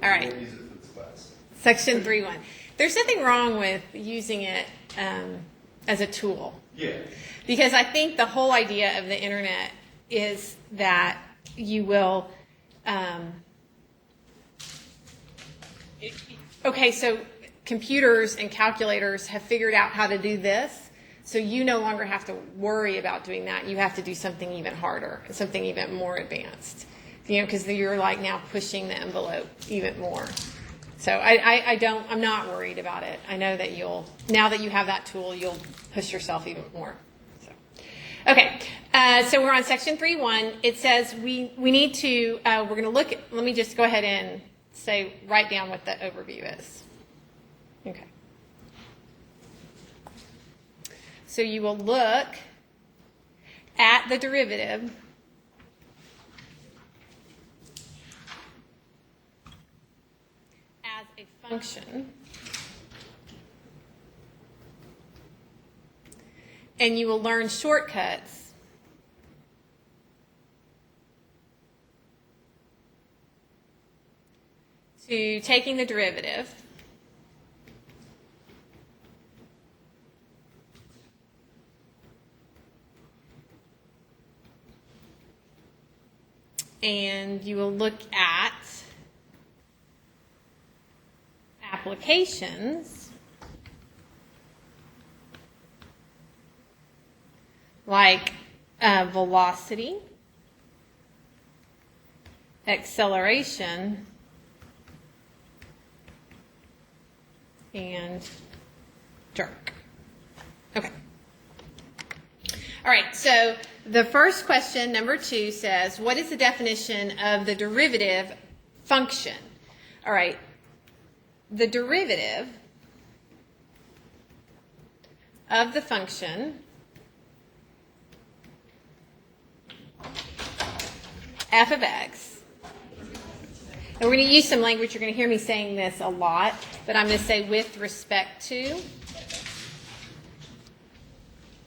All right. We'll use it for this class. Section 3.1. There's nothing wrong with using it as a tool. Yeah. Because I think the whole idea of the internet is that you will, okay, so computers and calculators have figured out how to do this, so you no longer have to worry about doing that. You have to do something even harder, something even more advanced, because you're like now pushing the envelope even more. So I'm not worried about it. I know that now that you have that tool, you'll push yourself even more. Okay, so we're on section 3.1. It says we need to, we're going to look at, let me just go ahead and write down what the overview is. Okay. So you will look at the derivative as a function. And you will learn shortcuts to taking the derivative and you will look at applications like velocity, acceleration, and jerk. Okay. All right, so the first question, number 2, says, what is the definition of the derivative function? All right, the derivative of the function f of x, and we're going to use some language. You're going to hear me saying this a lot, but I'm going to say with respect to.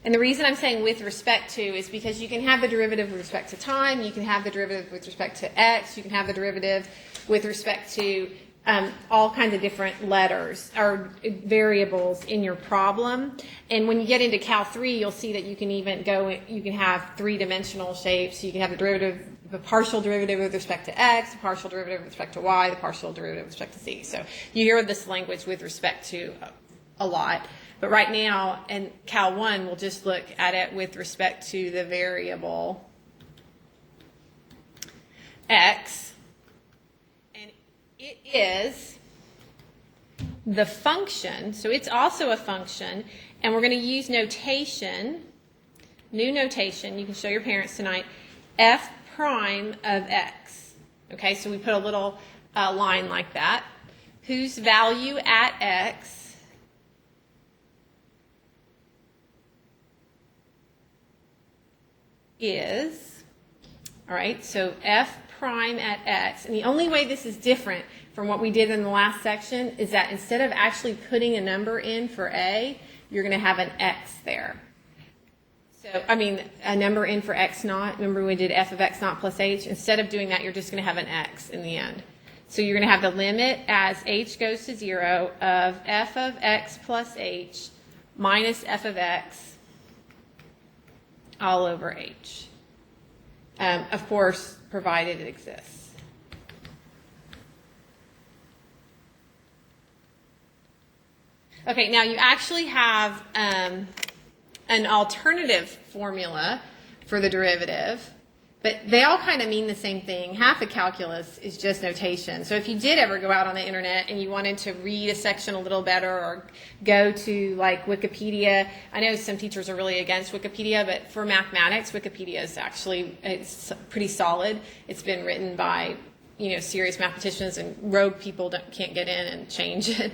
And the reason I'm saying with respect to is because you can have the derivative with respect to time, you can have the derivative with respect to x, you can have the derivative with respect to all kinds of different letters or variables in your problem. And when you get into Cal 3, you'll see that you can even you can have three-dimensional shapes. You can have the derivative, the partial derivative with respect to x, the partial derivative with respect to y, the partial derivative with respect to z. So you hear this language with respect to a lot. But right now, in Cal 1, we'll just look at it with respect to the variable x. And it is the function, so it's also a function, and we're going to use notation, new notation, you can show your parents tonight, f prime of x. Okay, so we put a little line like that, whose value at x is, all right, so f prime at x, and the only way this is different from what we did in the last section is that instead of actually putting a number in for a, you're going to have an x there. So, I mean, a number in for x naught. Remember we did f of x naught plus h? Instead of doing that, you're just going to have an x in the end. So you're going to have the limit as h goes to 0 of f of x plus h minus f of x all over h. Of course, provided it exists. Okay, now you actually have an alternative formula for the derivative, but they all kind of mean the same thing. Half of calculus is just notation. So if you did ever go out on the internet and you wanted to read a section a little better or go to like Wikipedia, I know some teachers are really against Wikipedia, but for mathematics, Wikipedia is actually, it's pretty solid. It's been written by, serious mathematicians, and rogue people can't get in and change it.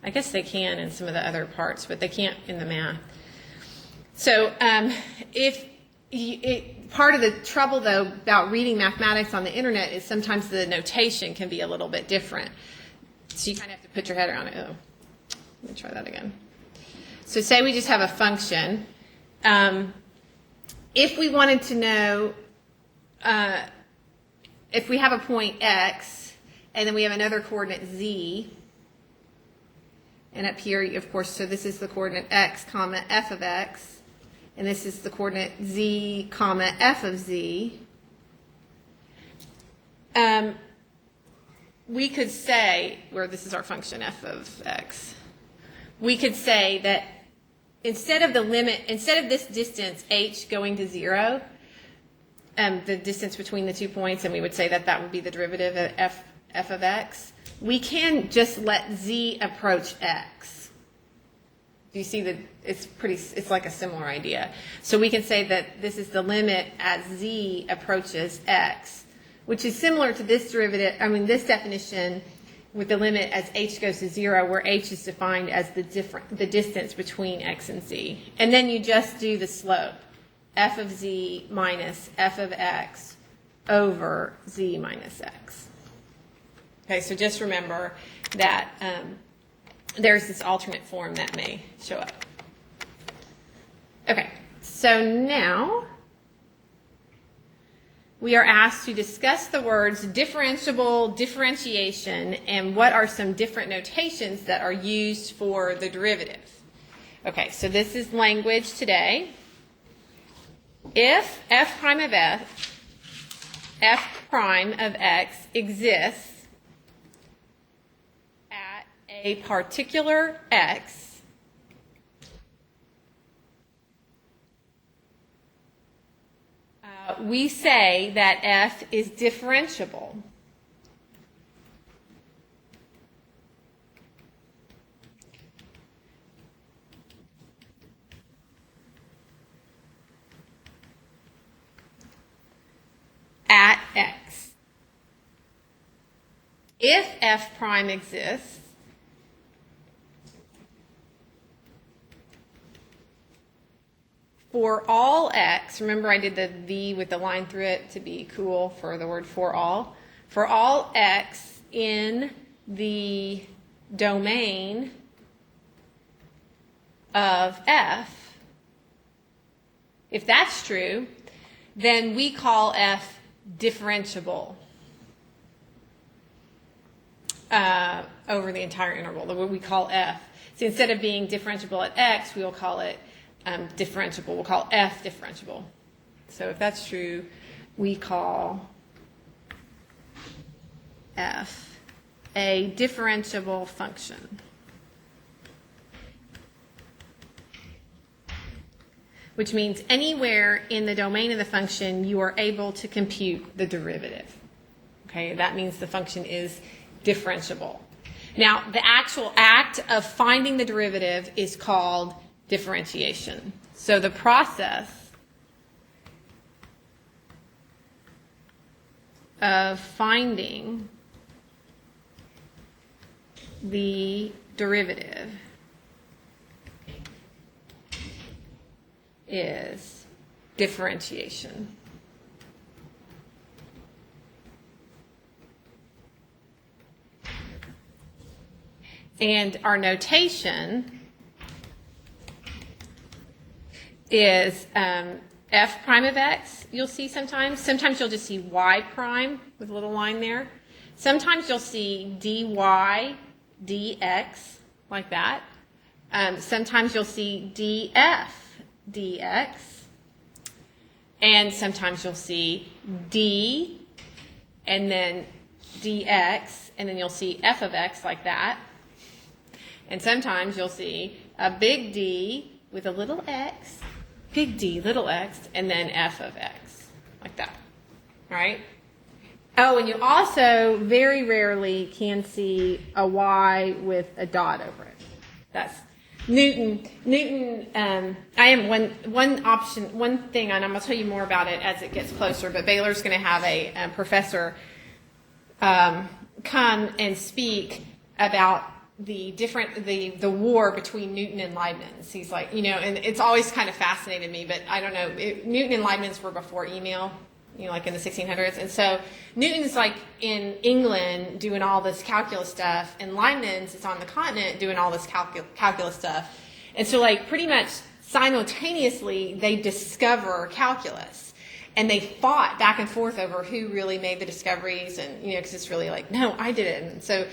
I guess they can in some of the other parts, but they can't in the math. So part of the trouble, though, about reading mathematics on the internet is sometimes the notation can be a little bit different. So you kind of have to put your head around it. Oh, let me try that again. So say we just have a function. If we wanted to know, if we have a point x, And then we have another coordinate z. And up here, of course, so this is the coordinate x comma f of x. And this is the coordinate z comma f of z. We could say, where this is our function f of x, we could say that instead of this distance h going to 0, the distance between the 2 points, and we would say that that would be the derivative of f of x, we can just let z approach x. Do you see that it's like a similar idea. So we can say that this is the limit as z approaches x, which is similar to this derivative, this definition with the limit as h goes to 0, where h is defined as the distance between x and z. And then you just do the slope, f of z minus f of x over z minus x. Okay, so just remember that there's this alternate form that may show up. Okay, so now we are asked to discuss the words differentiable, differentiation, and what are some different notations that are used for the derivative. Okay, so this is language today. If f prime of x exists at a particular x, we say that f is differentiable. At x. If f prime exists, for all x, remember I did the V with the line through it to be cool for the word for all x in the domain of f, if that's true, then we call f differentiable over the entire interval, what we call f. So instead of being differentiable at x, we will call it differentiable. We'll call f differentiable. So if that's true, we call f a differentiable function, which means anywhere in the domain of the function you are able to compute the derivative. Okay, that means the function is differentiable. Now, the actual act of finding the derivative is called differentiation. So the process of finding the derivative is differentiation. And our notation is f prime of x, you'll see sometimes. Sometimes you'll just see y prime with a little line there. Sometimes you'll see dy dx, like that. Sometimes you'll see df dx. And sometimes you'll see d and then dx, and then you'll see f of x like that. And sometimes you'll see a big D with a little x, big D, little x, and then f of x, like that. All right? Oh, and you also very rarely can see a y with a dot over it. That's Newton, I am one thing, and I'm going to tell you more about it as it gets closer, but Baylor's going to have a professor come and speak about the war between Newton and Leibniz. He's like, and it's always kind of fascinated me, but I don't know, Newton and Leibniz were before email, like in the 1600s. And so Newton's like in England doing all this calculus stuff, and Leibniz is on the continent doing all this calculus stuff. And so like pretty much simultaneously they discover calculus. And they fought back and forth over who really made the discoveries, and because it's really like, no, I did it. And so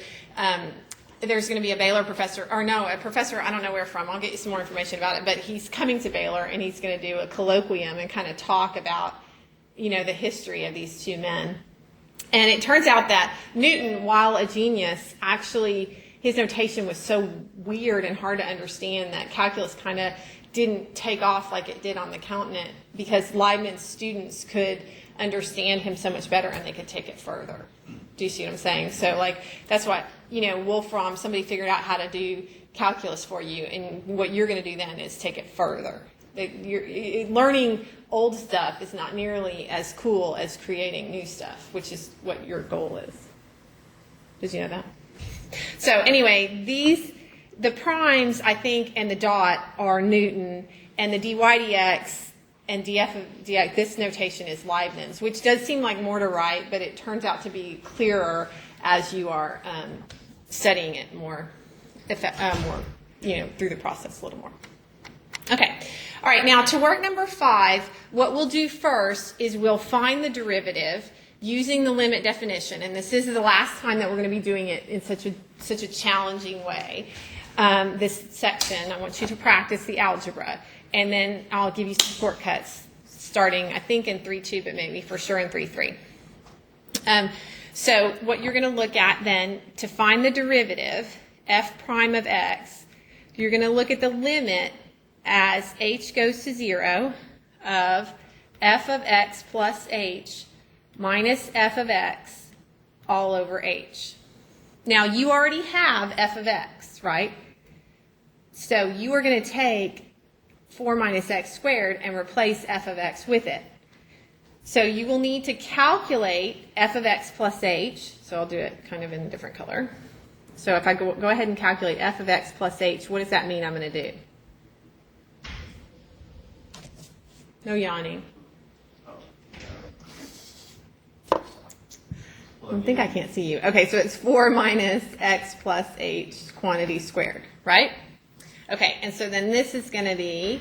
there's going to be a Baylor professor, or no, a professor, I don't know where from. I'll get you some more information about it. But he's coming to Baylor, and he's going to do a colloquium and kind of talk about, the history of these two men. And it turns out that Newton, while a genius, actually his notation was so weird and hard to understand that calculus kind of didn't take off like it did on the continent, because Leibniz students could understand him so much better and they could take it further. Do you see what I'm saying? So that's why, Wolfram, somebody figured out how to do calculus for you, and what you're going to do then is take it further. Learning old stuff is not nearly as cool as creating new stuff, which is what your goal is. Did you know that? So anyway, the primes, I think, and the dot are Newton, and the dy dx and df of dx, this notation is Leibniz, which does seem like more to write, but it turns out to be clearer as you are studying it more, through the process a little more. Okay. All right, now to work number 5, what we'll do first is we'll find the derivative using the limit definition, and this is the last time that we're going to be doing it in such a challenging way. This section, I want you to practice the algebra, and then I'll give you some shortcuts starting, I think, in 3.2, but maybe for sure in 3.3. So what you're going to look at then to find the derivative, f prime of x, you're going to look at the limit as h goes to 0 of f of x plus h minus f of x all over h. Now, you already have f of x, right? So you are going to take 4 minus x squared and replace f of x with it. So you will need to calculate f of x plus h. So I'll do it kind of in a different color. So if I go ahead and calculate f of x plus h, what does that mean I'm going to do? No yawning. I think I can't see you. Okay, so it's 4 minus x plus h quantity squared, right? Okay, and so then this is going to be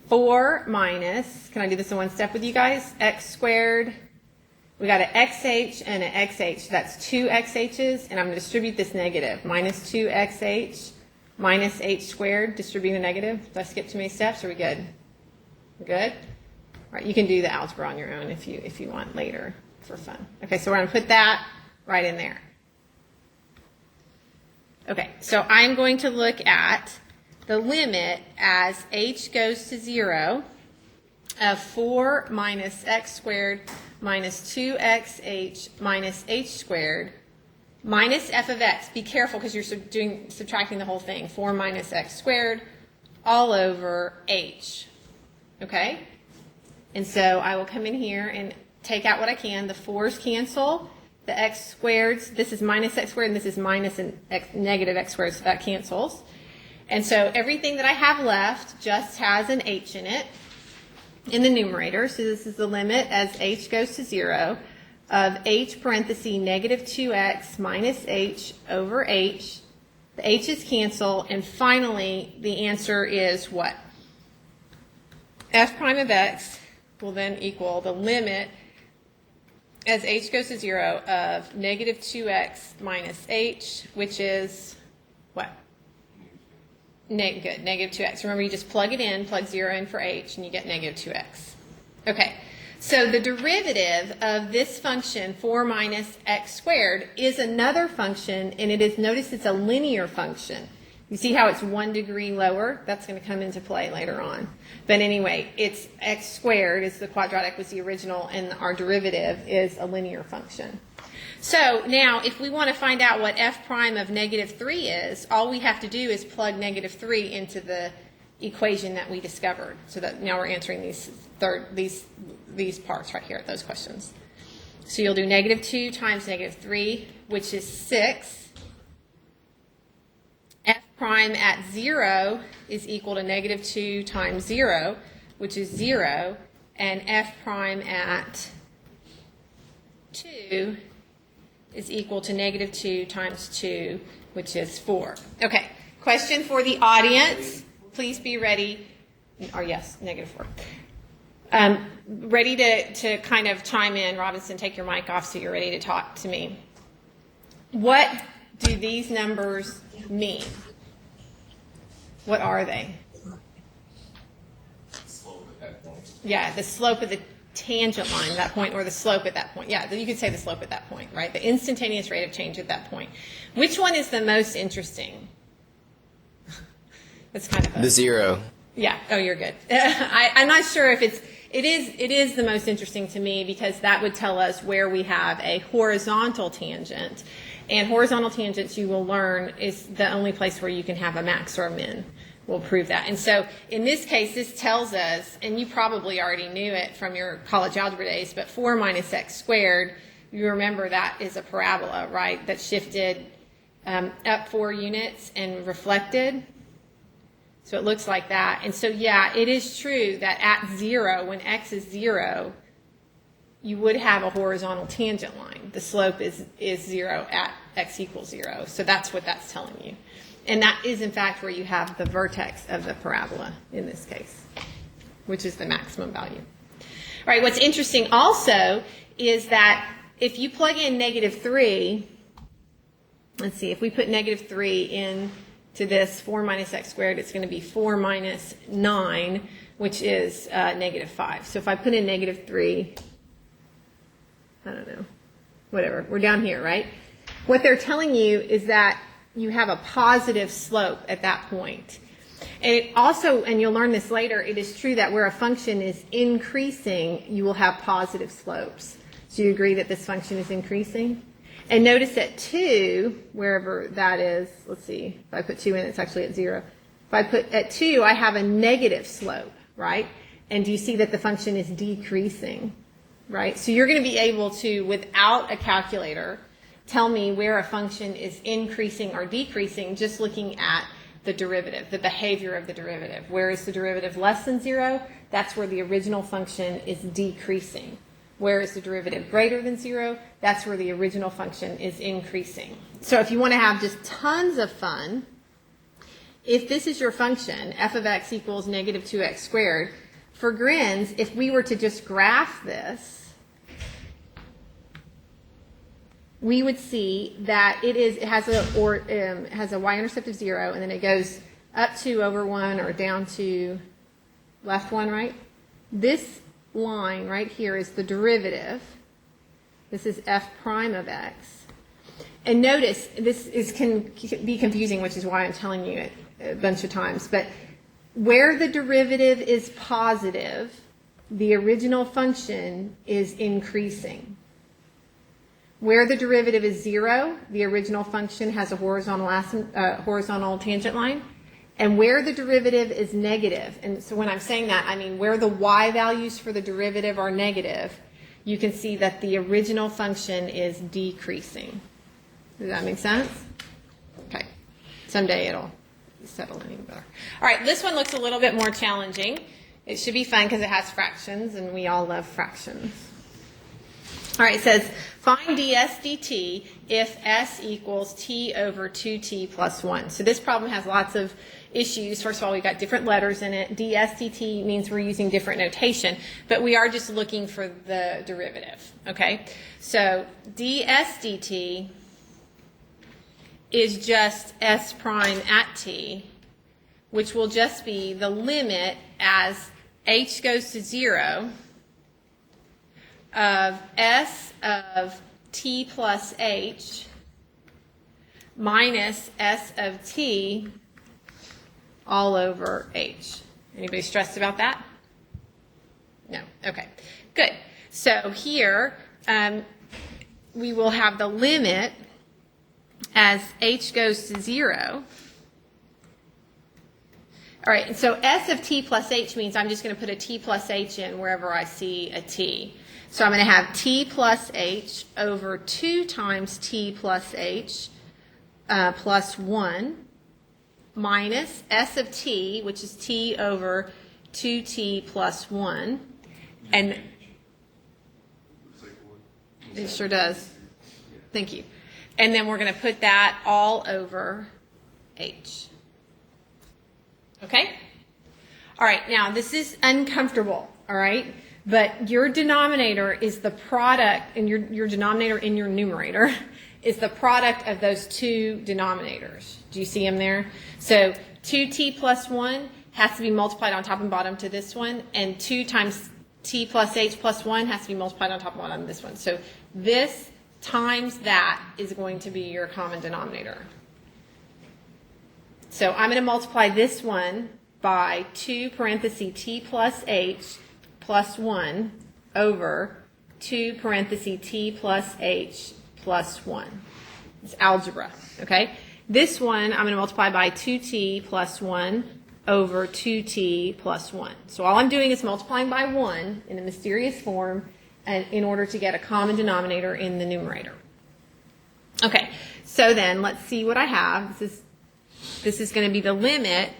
4 minus, can I do this in one step with you guys? X squared. We got an xh and an xh. That's 2 xh's, and I'm going to distribute this negative. Minus 2 xh minus h squared, distribute the negative. Did I skip too many steps? Are we good? We're good? All right, you can do the algebra on your own if you want later for fun. Okay, so we're going to put that right in there. Okay, so I'm going to look at the limit as h goes to 0 of 4 minus x squared minus 2xh minus h squared minus f of x. Be careful because you're subtracting the whole thing. 4 minus x squared all over h. Okay? And so I will come in here and take out what I can. The 4's cancel. The x squareds, this is minus x squared, and this is minus negative x squared, so that cancels. And so everything that I have left just has an h in it in the numerator. So this is the limit as h goes to 0 of h parenthesis negative 2x minus h over h. The h's cancel, and finally the answer is what? F prime of x will then equal the limit as h goes to 0 of negative 2x minus h, which is what? Good, negative 2x. Remember, you just plug it in, plug 0 in for h, and you get negative 2x. Okay, so the derivative of this function, 4 minus x squared, is another function, and it is, notice it's a linear function. You see how it's 1 degree lower? That's going to come into play later on. But anyway, it's x squared is the quadratic was the original, and our derivative is a linear function. So now if we want to find out what f prime of negative 3 is, all we have to do is plug negative 3 into the equation that we discovered. So that now we're answering these parts right here, those questions. So you'll do negative 2 times negative 3, which is 6. F prime at 0 is equal to negative 2 times 0, which is 0, and f prime at 2 is equal to negative 2 times 2, which is 4. Okay, question for the audience. Please be ready. Or yes, negative 4. Ready to kind of chime in. Robinson, take your mic off so you're ready to talk to me. What do these numbers mean? What are they? Slope at that point. Yeah, the slope of the tangent line at that point, or the slope at that point. Yeah, you could say the slope at that point, right? The instantaneous rate of change at that point. Which one is the most interesting? It's kind of The zero. Yeah. Oh, you're good. I'm not sure if it is the most interesting to me, because that would tell us where we have a horizontal tangent. And horizontal tangents, you will learn, is the only place where you can have a max or a min. We'll prove that. And so in this case, this tells us, and you probably already knew it from your college algebra days, but 4 minus x squared, you remember that is a parabola, right, that shifted up 4 units and reflected. So it looks like that. And so, yeah, it is true that at 0, when x is 0, you would have a horizontal tangent line. The slope is 0 at x equals 0. So that's what that's telling you. And that is, in fact, where you have the vertex of the parabola in this case, which is the maximum value. All right, what's interesting also is that if you plug in -3, let's see, if we put -3 in to this 4 minus x squared, it's going to be 4 minus 9, which is -5. So if I put in -3, I don't know, whatever, we're down here, right? What they're telling you is that you have a positive slope at that point. And it also, and you'll learn this later, it is true that where a function is increasing, you will have positive slopes. So you agree that this function is increasing? And notice at 2, wherever that is, let's see, if I put 2 in, it's actually at 0. If I put at 2, I have a negative slope, right? And do you see that the function is decreasing, right? So you're going to be able to, without a calculator, tell me where a function is increasing or decreasing just looking at the derivative, the behavior of the derivative. Where is the derivative less than 0? That's where the original function is decreasing. Where is the derivative greater than 0? That's where the original function is increasing. So if you want to have just tons of fun, if this is your function, f of x equals -2x squared, for grins, if we were to just graph this, we would see that it has a y-intercept of 0, and then it goes up 2 over 1 or down to left 1, right? This line right here is the derivative. This is f prime of x. And notice, this can be confusing, which is why I'm telling you it a bunch of times, but where the derivative is positive, the original function is increasing. Where the derivative is 0, the original function has a horizontal tangent line. And where the derivative is negative, and so when I'm saying that, I mean where the y values for the derivative are negative, you can see that the original function is decreasing. Does that make sense? Okay. Someday it'll settle in even better. All right, this one looks a little bit more challenging. It should be fun because it has fractions, and we all love fractions. All right, it says, find ds dt if s equals t over 2t plus 1. So this problem has lots of issues. First of all, we've got different letters in it. ds dt means we're using different notation, but we are just looking for the derivative, okay? So ds dt is just s prime at t, which will just be the limit as h goes to 0 of s of t plus h minus s of t all over h. Anybody stressed about that? No. Okay. Good. So here we will have the limit as h goes to 0. All right. And so s of t plus h means I'm just going to put a t plus h in wherever I see a t. So I'm going to have t plus h over 2 times t plus h plus 1 minus s of t, which is t over 2t plus 1. And it sure does. Thank you. And then we're going to put that all over h. Okay? All right, now this is uncomfortable. all right? But your denominator is the product, and your denominator in your numerator is the product of those two denominators. Do you see them there? So 2t plus 1 has to be multiplied on top and bottom to this one, and 2 times t plus h plus 1 has to be multiplied on top and bottom to this one. So this times that is going to be your common denominator. So I'm going to multiply this one by 2 parentheses t plus h plus 1 over 2 parentheses t plus h plus 1. It's algebra, okay? This one I'm going to multiply by 2t plus 1 over 2t plus 1. So all I'm doing is multiplying by 1 in a mysterious form and in order to get a common denominator in the numerator. Okay, so then let's see what I have. This is going to be the limit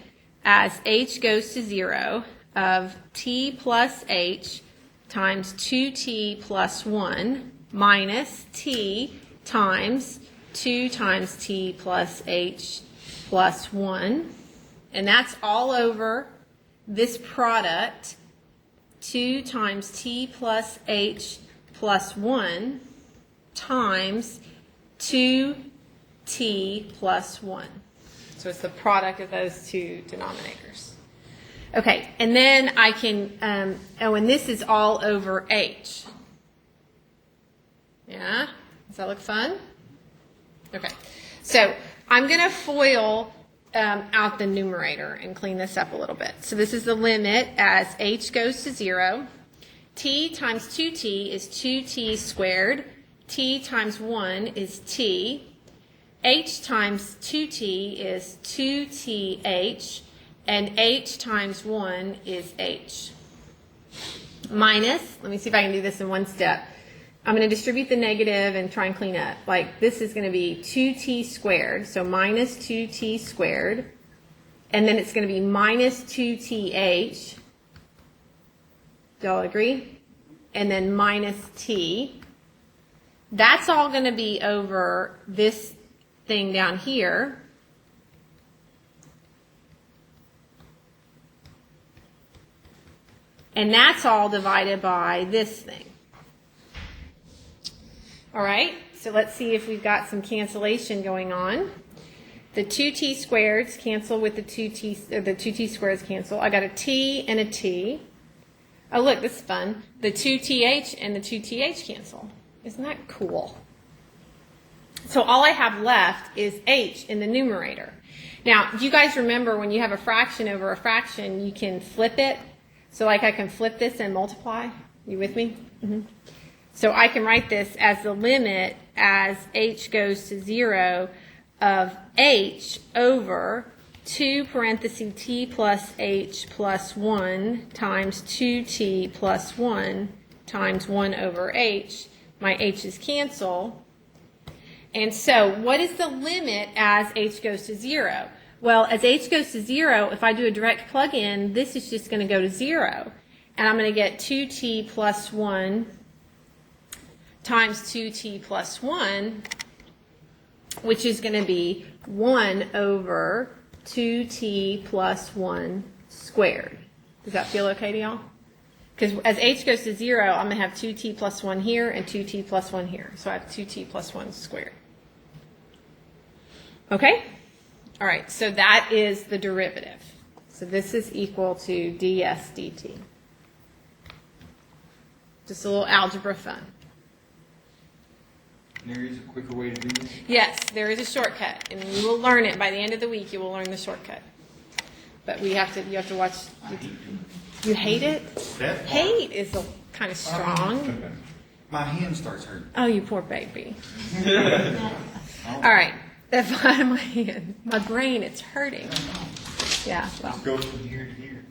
as h goes to 0 of t plus h times 2t plus 1 minus t times 2 times t plus h plus 1. And that's all over this product, 2 times t plus h plus 1 times 2t plus 1. So it's the product of those two denominators. Okay, and then I can, and this is all over h. Yeah? Does that look fun? Okay, so I'm going to FOIL out the numerator and clean this up a little bit. So this is the limit as h goes to 0. T times 2t is 2t squared. T times 1 is t. H times 2t is 2th. And h times 1 is h. Minus, let me see if I can do this in one step. I'm going to distribute the negative and try and clean up. Like this is going to be 2t squared, so minus 2t squared. And then it's going to be minus 2th. Do y'all agree? And then minus t. That's all going to be over this thing down here. And that's all divided by this thing. All right, so let's see if we've got some cancellation going on. The 2t squareds cancel with the 2t squareds cancel. I got a t and a t. Oh, look, this is fun. The 2th and the 2th cancel. Isn't that cool? So all I have left is h in the numerator. Now, do you guys remember when you have a fraction over a fraction, you can flip it? So like I can flip this and multiply. You with me? Mm-hmm. So I can write this as the limit as h goes to 0 of h over 2 parentheses t plus h plus 1 times 2t plus 1 times 1 over h. My h's cancel. And so what is the limit as h goes to 0? Well, as h goes to 0, if I do a direct plug-in, this is just going to go to 0. And I'm going to get 2t plus 1 times 2t plus 1, which is going to be 1 over 2t plus 1 squared. Does that feel okay to y'all? Because as h goes to 0, I'm going to have 2t plus 1 here and 2t plus 1 here. So I have 2t plus 1 squared. Okay? All right, so that is the derivative. So this is equal to ds dt. Just a little algebra fun. There is a quicker way to do this? Yes, there is a shortcut, and you will learn it. By the end of the week, you will learn the shortcut. But you have to watch. You hate it? Hate is a kind of strong. My hand starts hurting. Oh, you poor baby. All right. The bottom of my hand. My brain, it's hurting. Yeah, well. It goes from here to here.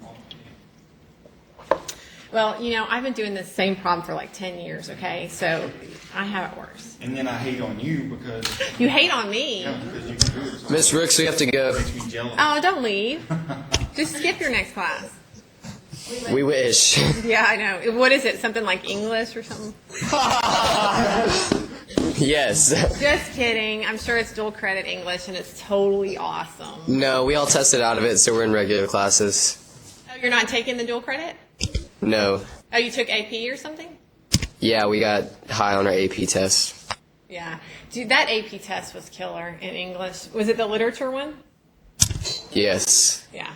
Well, you know, I've been doing this same problem for like 10 years, okay? So I have it worse. And then I hate on you because... You hate on me? Yeah, because you can do it. So Miss Rooks, we have to go. it makes me jealous. Oh, don't leave. Just skip your next class. We wish. Yeah, I know. What is it? Something like English or something? Yes. Just kidding. I'm sure it's dual credit English and it's totally awesome. No, we all tested out of it, so we're in regular classes. Oh, you're not taking the dual credit? No. Oh, you took AP or something? Yeah, we got high on our AP test. Yeah. Dude, that AP test was killer in English. Was it the literature one? Yes. Yeah.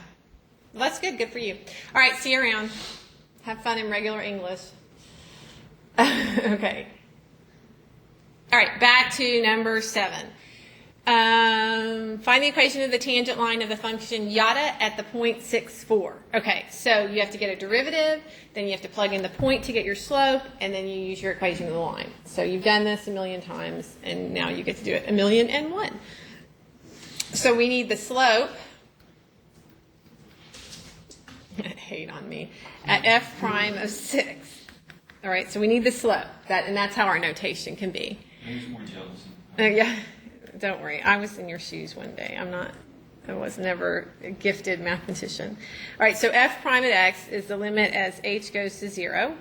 Well, that's good. Good for you. All right, see you around. Have fun in regular English. Okay. All right, back to number 7. Find the equation of the tangent line of the function yada at the point 6, 4. Okay, so you have to get a derivative, then you have to plug in the point to get your slope, and then you use your equation of the line. So you've done this a million times, and now you get to do it 1,000,001. So we need the slope, hate on me, at f prime of 6. All right, so we need the slope, and that's how our notation can be. He's more jealous. Yeah, don't worry. I was in your shoes one day. I was never a gifted mathematician. All right, so f prime at x is the limit as h goes to 0.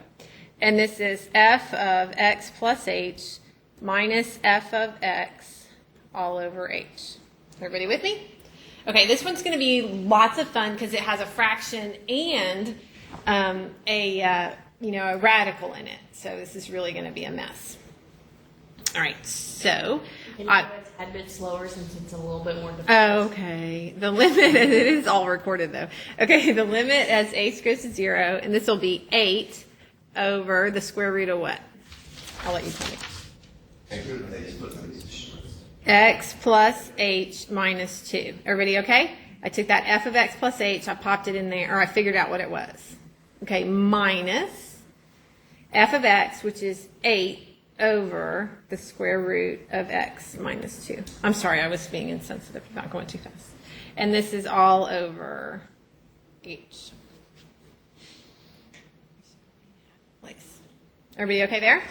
And this is f of x plus h minus f of x all over h. Everybody with me? Okay, this one's going to be lots of fun because it has a fraction and a radical in it. So this is really going to be a mess. All right, so Can you go a tad bit slower since it's a little bit more difficult? okay, the limit, and it is all recorded though. Okay, the limit as h goes to 0, and this will be 8 over the square root of what? I'll let you tell me. X plus h minus 2. Everybody okay? I took that f of x plus h, I popped it in there, or I figured out what it was. Okay, minus f of x, which is 8 over the square root of x minus 2. I'm sorry, I was being insensitive, not going too fast. And this is all over h. Place. Everybody okay there?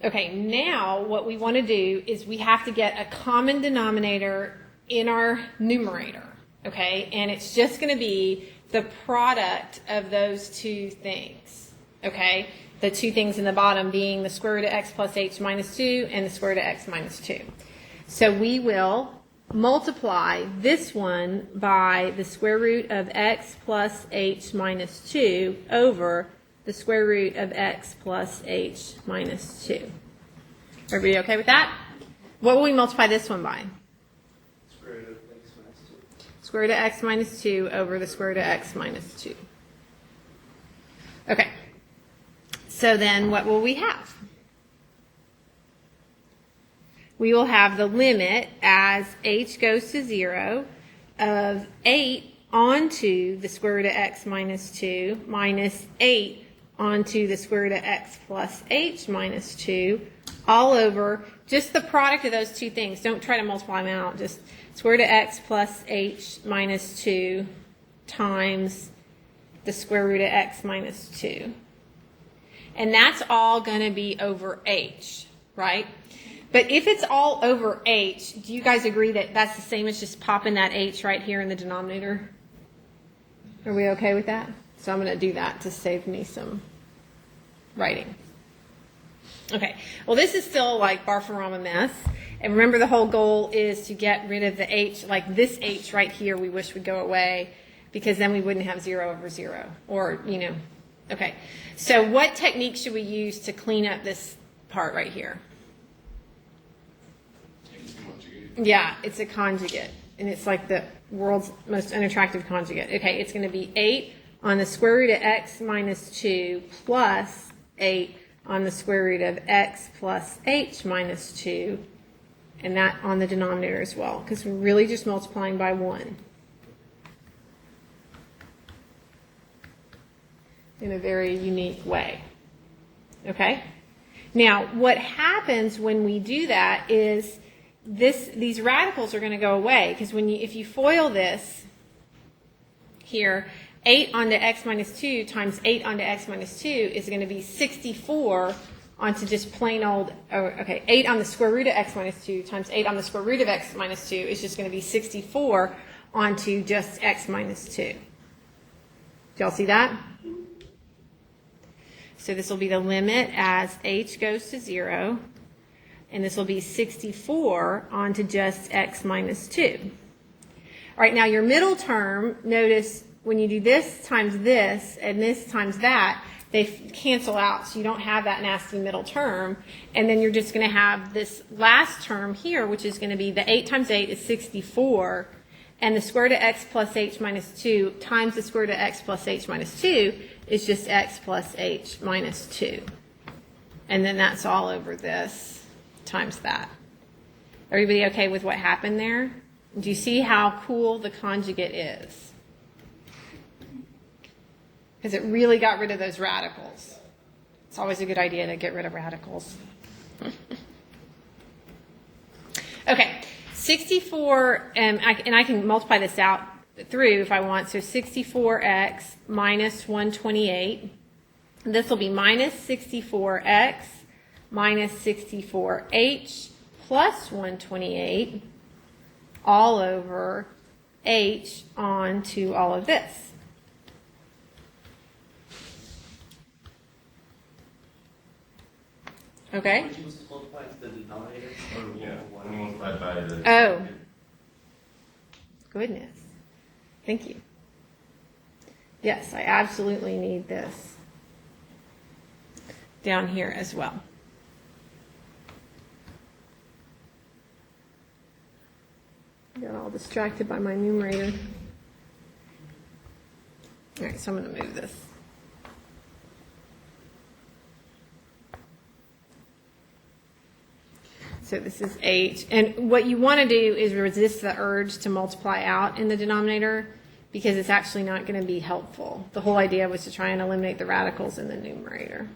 Okay, now what we want to do is we have to get a common denominator in our numerator, okay? And it's just going to be the product of those two things, okay? The two things in the bottom being the square root of x plus h minus 2 and the square root of x minus 2. So we will multiply this one by the square root of x plus h minus 2 over the square root of x plus h minus 2. Everybody okay with that? What will we multiply this one by? Square root of x minus 2. Square root of x minus 2 over the square root of x minus 2. Okay. So then what will we have? We will have the limit as h goes to 0 of 8 onto the square root of x minus 2 minus 8 onto the square root of x plus h minus 2 all over just the product of those two things. Don't try to multiply them out. Just square root of x plus h minus 2 times the square root of x minus 2. And that's all going to be over h, right? But if it's all over h, do you guys agree that that's the same as just popping that h right here in the denominator? Are we okay with that? So I'm going to do that to save me some writing. Okay, well this is still like Barfarama mess. And remember the whole goal is to get rid of the h, like this h right here we wish would go away because then we wouldn't have 0 over 0. Or, you know, okay. So what technique should we use to clean up this part right here? Yeah, it's a conjugate. And it's like the world's most unattractive conjugate. Okay, it's going to be 8 on the square root of x minus 2 plus 8 on the square root of x plus h minus 2. And that on the denominator as well, because we're really just multiplying by 1. In a very unique way. Okay? Now, what happens when we do that is these radicals are going to go away, because if you FOIL this here, 8 onto x minus 2 times 8 onto x minus 2 is going to be 64 onto just plain old, 8 on the square root of x minus 2 times 8 on the square root of x minus 2 is just going to be 64 onto just x minus 2. Do y'all see that? So this will be the limit as h goes to 0. And this will be 64 onto just x minus 2. All right, now your middle term, notice when you do this times this and this times that, they cancel out, so you don't have that nasty middle term. And then you're just going to have this last term here, which is going to be the 8 times 8 is 64, and the square root of x plus h minus 2 times the square root of x plus h minus 2 is just x plus h minus 2. And then that's all over this times that. Everybody okay with what happened there? Do you see how cool the conjugate is? Because it really got rid of those radicals. It's always a good idea to get rid of radicals. Okay, 64, and I can multiply this out through if I want. So 64x minus 128. This will be minus 64x minus 64h plus 128 all over h onto all of this. Okay? Would you just multiply to the denominator? Or Yeah, what? multiplied by the. Oh. Goodness. Thank you. Yes, I absolutely need this down here as well. I got all distracted by my numerator. All right, so I'm going to move this. So this is h. And what you want to do is resist the urge to multiply out in the denominator because it's actually not going to be helpful. The whole idea was to try and eliminate the radicals in the numerator.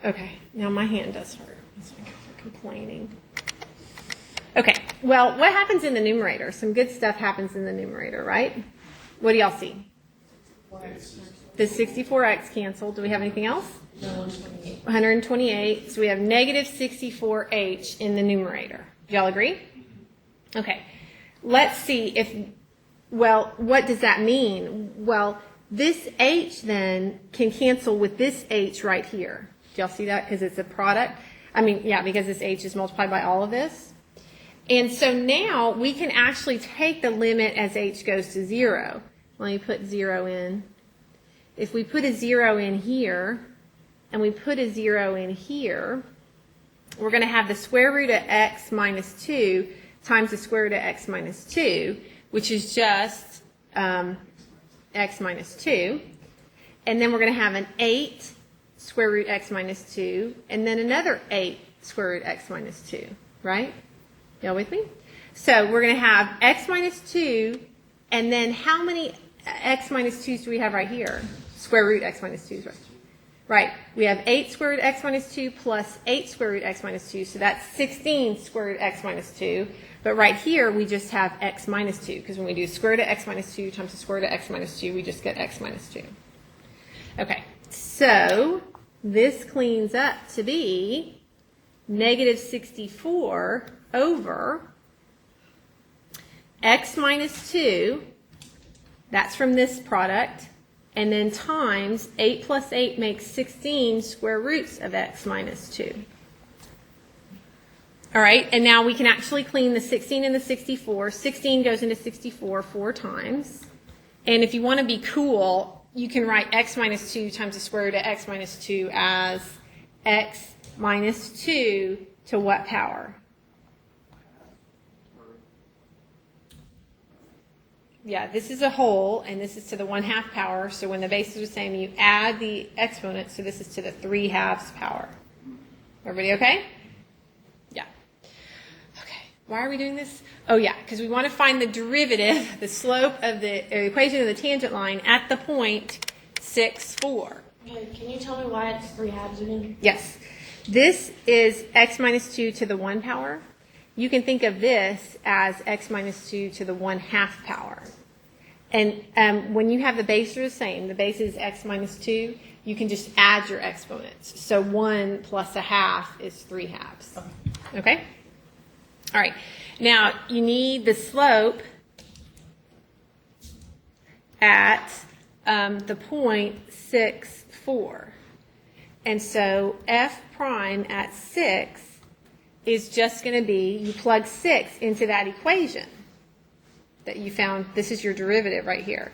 Okay, now my hand does hurt. It's because I'm complaining. Okay, well, what happens in the numerator? Some good stuff happens in the numerator, right? What do y'all see? The 64x canceled. Do we have anything else? No, 128. 128. So we have negative 64h in the numerator. Do y'all agree? Okay. Let's see if, well, what does that mean? Well, this h then can cancel with this h right here. Do y'all see that? Because it's a product. I mean, yeah, because this h is multiplied by all of this. And so now we can actually take the limit as h goes to 0. Let me put 0 in. If we put a 0 in here, and we put a 0 in here, we're going to have the square root of x minus 2 times the square root of x minus 2, which is just x minus 2. And then we're going to have an 8 square root x minus 2, and then another 8 square root x minus 2, right? Y'all with me? So we're going to have x minus 2, and then how many x minus 2's do we have right here? Square root x minus 2's, right? Right. We have 8 square root x minus 2 plus 8 square root x minus 2, so that's 16 square root x minus 2. But right here, we just have x minus 2, because when we do square root of x minus 2 times the square root of x minus 2, we just get x minus 2. Okay, so this cleans up to be negative 64 over x minus 2, that's from this product, and then times 8 plus 8 makes 16 square roots of x minus 2. All right, and now we can actually clean the 16 and the 64. 16 goes into 64 4 times. And if you want to be cool, you can write x minus 2 times the square root of x minus 2 as x minus 2 to what power? Yeah, this is a whole, and this is to the 1/2 power. So when the base is the same, you add the exponent. So this is to the 3/2 power. Everybody okay? Yeah. Okay. Why are we doing this? Oh, yeah, because we want to find the derivative, the slope of the equation of the tangent line at the point 6, 4. Okay, can you tell me why it's 3/2 again? Yes. This is x minus 2 to the 1 power. You can think of this as x minus 2 to the 1/2 power. And when you have the base are the same, the base is x minus 2, you can just add your exponents. So 1 plus 1/2 is 3/2. Okay? All right. Now, you need the slope at the point 6, 4. And so f prime at 6 is just going to be, you plug 6 into that equation that you found. This is your derivative right here.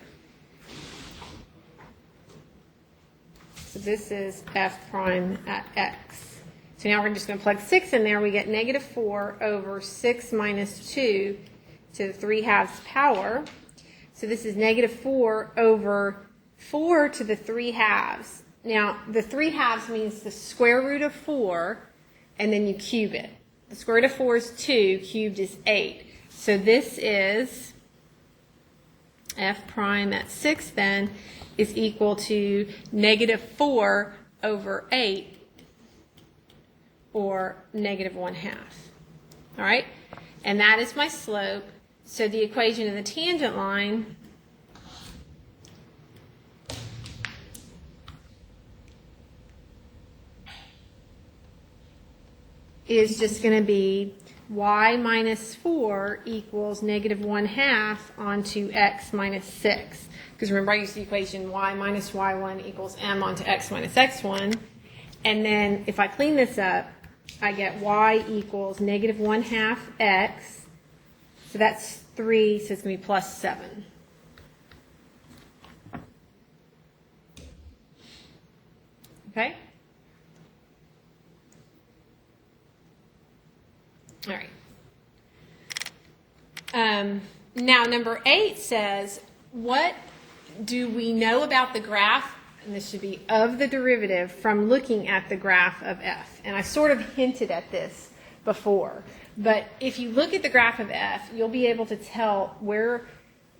So this is f prime at x. So now we're just going to plug 6 in there. We get negative 4 over 6 minus 2 to the 3/2 power. So this is negative 4 over 4 to the 3/2. Now, the 3/2 means the square root of 4, and then you cube it. The square root of 4 is 2, cubed is 8. So this is f prime at 6 then is equal to negative 4 over 8, or negative 1/2. All right? And that is my slope. So the equation in the tangent line is just going to be y minus 4 equals negative 1/2 onto x minus 6. Because remember, I used the equation y minus y1 equals m onto x minus x1. And then if I clean this up, I get y equals negative 1/2 x. So that's 3, so it's going to be plus 7. Okay? All right. Now, number 8 says, what do we know about the graph, and this should be of the derivative, from looking at the graph of f? And I sort of hinted at this before. But if you look at the graph of f, you'll be able to tell where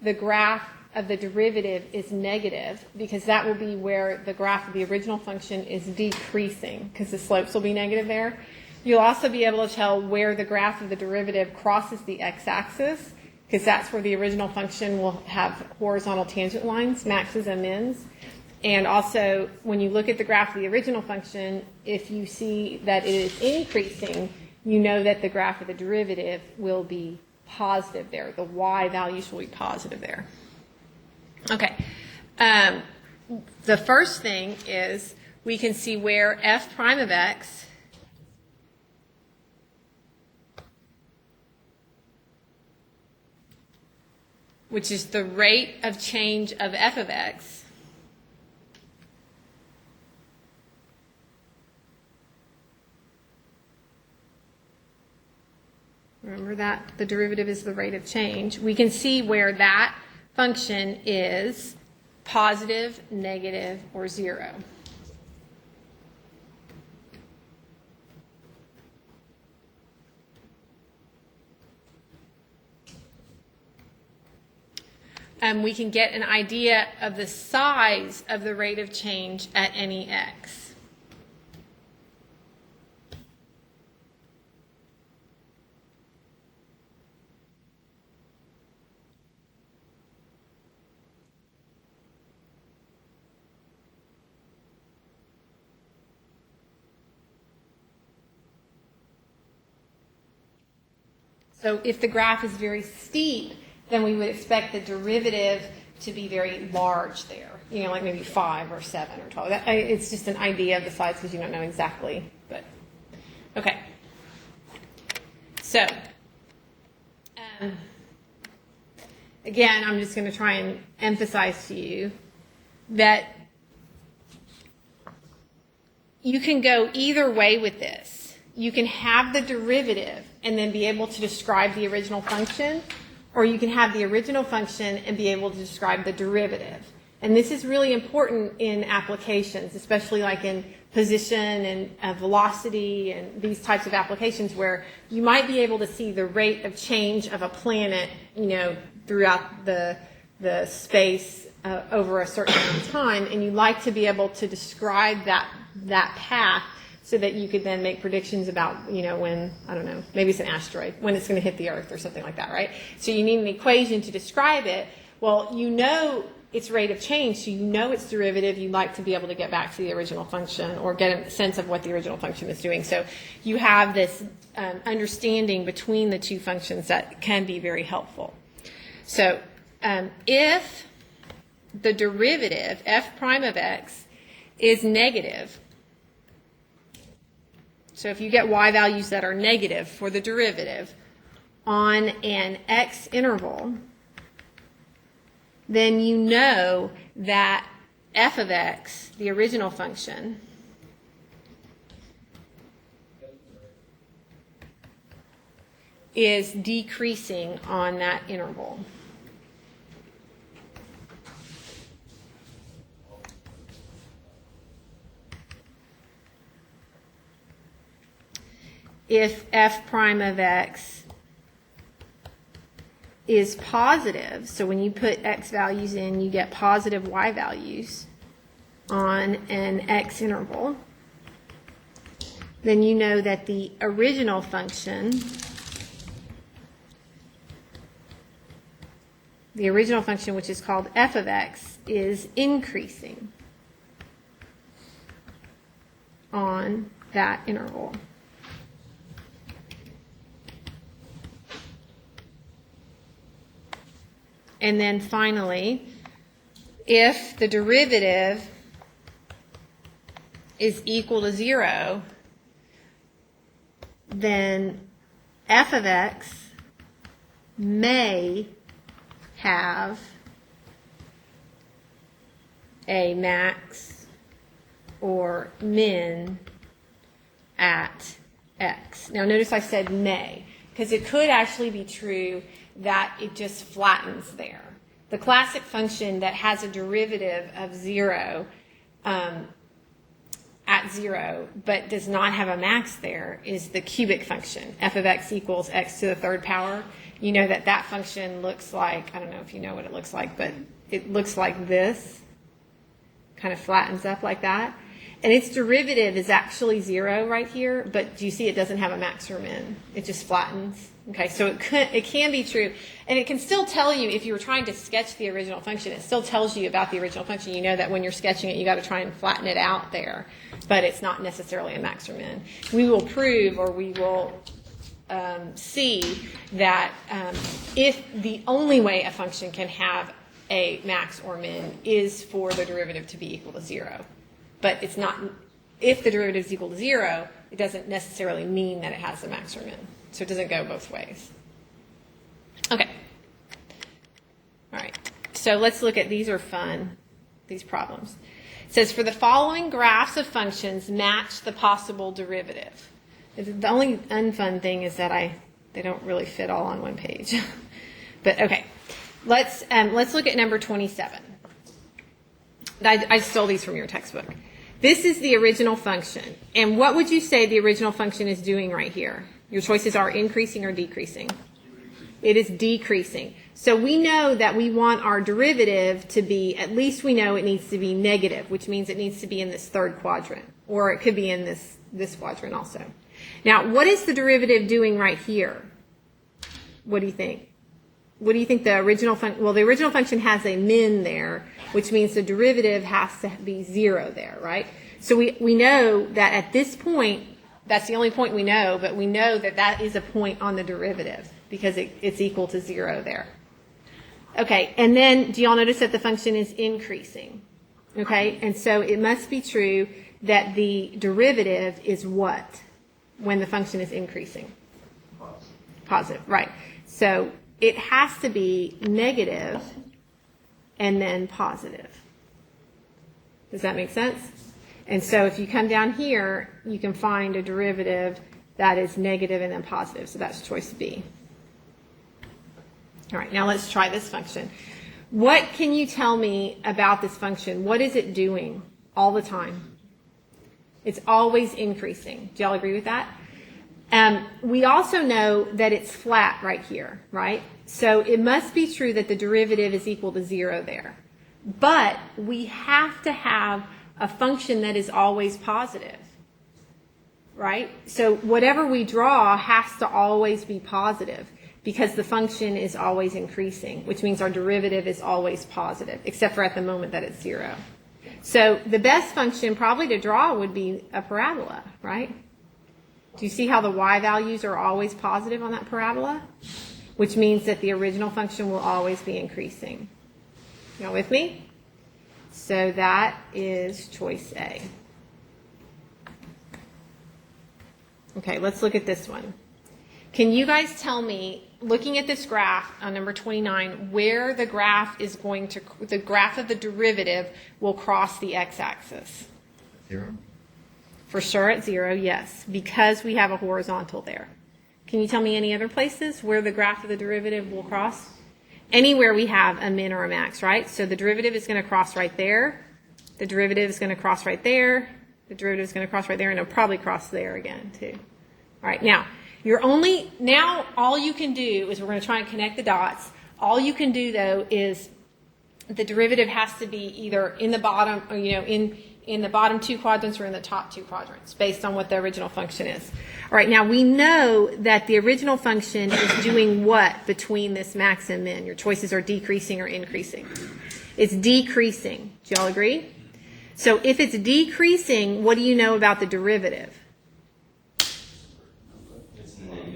the graph of the derivative is negative, because that will be where the graph of the original function is decreasing, because the slopes will be negative there. You'll also be able to tell where the graph of the derivative crosses the x-axis, because that's where the original function will have horizontal tangent lines, maxes and mins. And also, when you look at the graph of the original function, if you see that it is increasing, you know that the graph of the derivative will be positive there. The y values will be positive there. Okay. The first thing is we can see where f prime of x which is the rate of change of f of x, remember that the derivative is the rate of change. We can see where that function is positive, negative, or 0. We can get an idea of the size of the rate of change at any x. So if the graph is very steep, then we would expect the derivative to be very large there, you know, like maybe 5 or 7 or 12. It's just an idea of the size because you don't know exactly. But okay. So again, I'm just going to try and emphasize to you that you can go either way with this. You can have the derivative and then be able to describe the original function, or you can have the original function and be able to describe the derivative. And this is really important in applications, especially like in position and velocity and these types of applications where you might be able to see the rate of change of a planet, you know, throughout the space over a certain amount of time, and you like to be able to describe that path so that you could then make predictions about, you know, when, I don't know, maybe it's an asteroid, when it's going to hit the Earth or something like that, right? So you need an equation to describe it. Well, you know its rate of change, so you know its derivative. You'd like to be able to get back to the original function or get a sense of what the original function is doing. So you have this understanding between the two functions that can be very helpful. So if the derivative, f prime of x, is negative, So if you get y values that are negative for the derivative on an x interval, then you know that f of x, the original function, is decreasing on that interval. If f prime of x is positive, so when you put x values in, you get positive y values on an x interval, then you know that the original function, which is called f of x, is increasing on that interval. And then finally, if the derivative is equal to 0, then f of x may have a max or min at x. Now notice I said may, because it could actually be true that it just flattens there. The classic function that has a derivative of 0 at 0 but does not have a max there is the cubic function, f of x equals x to the third power. You know that that function looks like, I don't know if you know what it looks like, but it looks like this, kind of flattens up like that. And its derivative is actually 0 right here, but do you see it doesn't have a max or min? It just flattens. Okay, so it can be true. And it can still tell you, if you were trying to sketch the original function, it still tells you about the original function. You know that when you're sketching it, you got to try and flatten it out there, but it's not necessarily a max or min. We will prove, or we will see that if the only way a function can have a max or min is for the derivative to be equal to 0. But it's not, if the derivative is equal to 0, it doesn't necessarily mean that it has a max or min. So it doesn't go both ways. Okay. All right. So let's look at, these are fun, these problems. It says, for the following graphs of functions, match the possible derivative. The only unfun thing is that they don't really fit all on one page. But okay. Let's look at number 27. I stole these from your textbook. This is the original function. And what would you say the original function is doing right here? Your choices are increasing or decreasing. It is decreasing. So we know that we want our derivative to be, at least we know it needs to be negative, which means it needs to be in this third quadrant. Or it could be in this quadrant also. Now, what is the derivative doing right here? What do you think? What do you think the original function, well, the original function has a min there, which means the derivative has to be 0 there, right? So we know that at this point, that's the only point we know, but we know that that is a point on the derivative because it's equal to 0 there. Okay, and then do y'all notice that the function is increasing? Okay, and so it must be true that the derivative is what when the function is increasing? Positive, right. So it has to be negative and then positive. Does that make sense? And so if you come down here, you can find a derivative that is negative and then positive. So that's choice B. All right, now let's try this function. What can you tell me about this function? What is it doing all the time? It's always increasing. Do y'all agree with that? We also know that it's flat right here, right? So it must be true that the derivative is equal to 0 there. But we have to have a function that is always positive, right? So whatever we draw has to always be positive because the function is always increasing, which means our derivative is always positive, except for at the moment that it's 0. So the best function probably to draw would be a parabola, right? Do you see how the y values are always positive on that parabola? Which means that the original function will always be increasing. Y'all with me? So that is choice A. Okay, let's look at this one. Can you guys tell me, looking at this graph on number 29, where the graph is going to, the graph of the derivative will cross the x-axis? 0. For sure at 0, yes, because we have a horizontal there. Can you tell me any other places where the graph of the derivative will cross? Anywhere we have a min or a max, right? So the derivative is going to cross right there. The derivative is going to cross right there. The derivative is going to cross right there, and it'll probably cross there again, too. All right, now, now all you can do is we're going to try and connect the dots. All you can do, though, is the derivative has to be either in the bottom, or, in the bottom 2 quadrants or in the top 2 quadrants, based on what the original function is. All right, now we know that the original function is doing what between this max and min? Your choices are decreasing or increasing. It's decreasing. Do y'all agree? So if it's decreasing, what do you know about the derivative?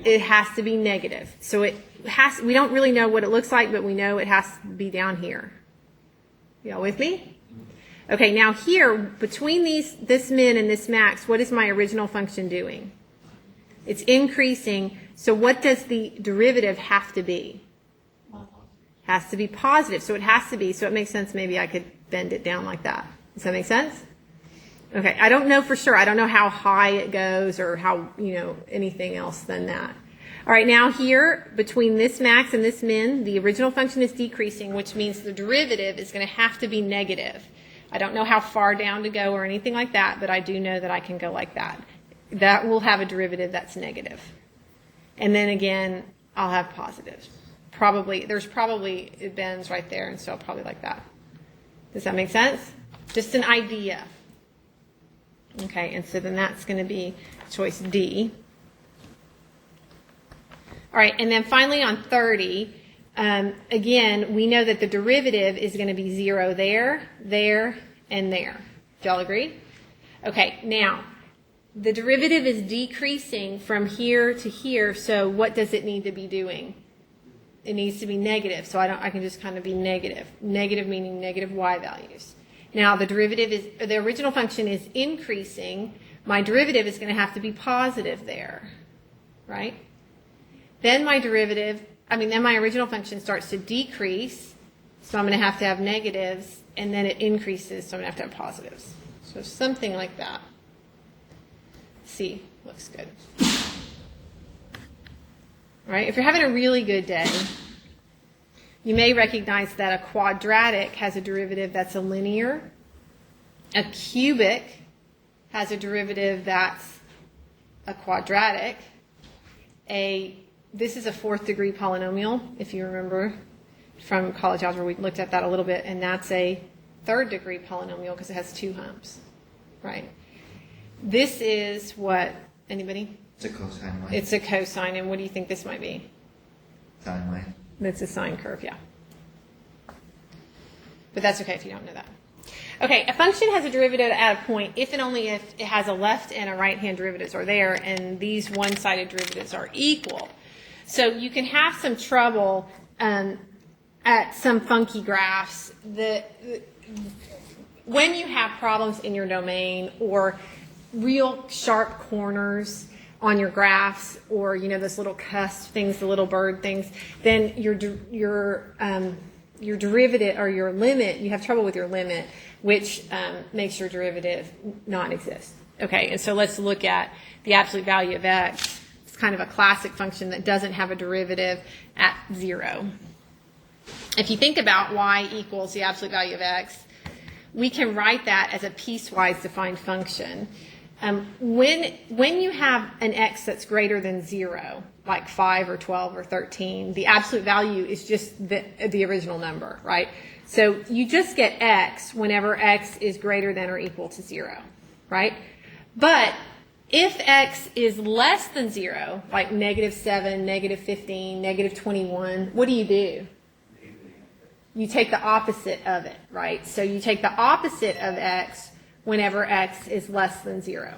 It has to be negative. So we don't really know what it looks like, but we know it has to be down here. Y'all with me? Okay, now here, between this min and this max, what is my original function doing? It's increasing. So what does the derivative have to be? Has to be positive. So it has to be. So it makes sense. Maybe I could bend it down like that. Does that make sense? Okay, I don't know for sure. I don't know how high it goes or how, anything else than that. All right, now here, between this max and this min, the original function is decreasing, which means the derivative is going to have to be negative. I don't know how far down to go or anything like that, but I do know that I can go like that. That will have a derivative that's negative. And then again, I'll have positives. It bends right there, and so probably like that. Does that make sense? Just an idea. Okay, and so then that's going to be choice D. All right, and then finally on 30, again, we know that the derivative is going to be 0 there, there, and there. Do y'all agree? Okay, now, the derivative is decreasing from here to here, so what does it need to be doing? It needs to be negative, so I can just kind of be negative. Negative meaning negative y values. Now, the original function is increasing. My derivative is going to have to be positive there, right? Then my original function starts to decrease, so I'm going to have negatives, and then it increases, so I'm going to have positives. So something like that. C, looks good. All right, if you're having a really good day, you may recognize that a quadratic has a derivative that's a linear. A cubic has a derivative that's a quadratic. This is a 4th degree polynomial, if you remember from college algebra. We looked at that a little bit, and that's a 3rd degree polynomial because it has 2 humps, right? This is what, anybody? It's a cosine line. It's a cosine, and what do you think this might be? Sine line. That's a sine curve, yeah. But that's okay if you don't know that. Okay, a function has a derivative at a point if and only if it has a left and a right-hand derivatives are there, and these one-sided derivatives are equal. So you can have some trouble at some funky graphs. When you have problems in your domain or real sharp corners on your graphs, or those little cusp things, the little bird things, then your derivative or your limit, you have trouble with your limit, which makes your derivative not exist. Okay, and so let's look at the absolute value of x. It's kind of a classic function that doesn't have a derivative at 0. If you think about y equals the absolute value of x, we can write that as a piecewise defined function. When you have an x that's greater than 0, like 5 or 12 or 13, the absolute value is just the original number, right? So you just get x whenever x is greater than or equal to 0, right? But if x is less than 0, like -7, -15, -21, what do? You take the opposite of it, right? So you take the opposite of x whenever x is less than 0.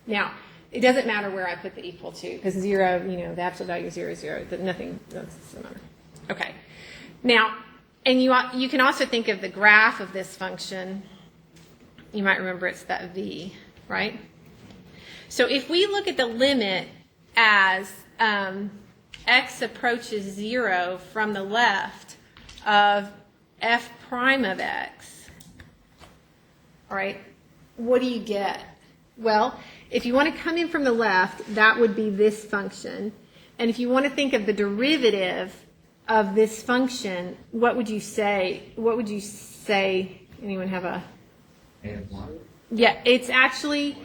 Now, it doesn't matter where I put the equal to, because 0, the absolute value is 0 is 0. Nothing doesn't matter. Okay. Now, and you can also think of the graph of this function. You might remember it's that v, right? So if we look at the limit as x approaches 0 from the left of f prime of x, all right, what do you get? Well, if you want to come in from the left, that would be this function. And if you want to think of the derivative of this function, what would you say? What would you say? Anyone have a? -1. Yeah, it's actually,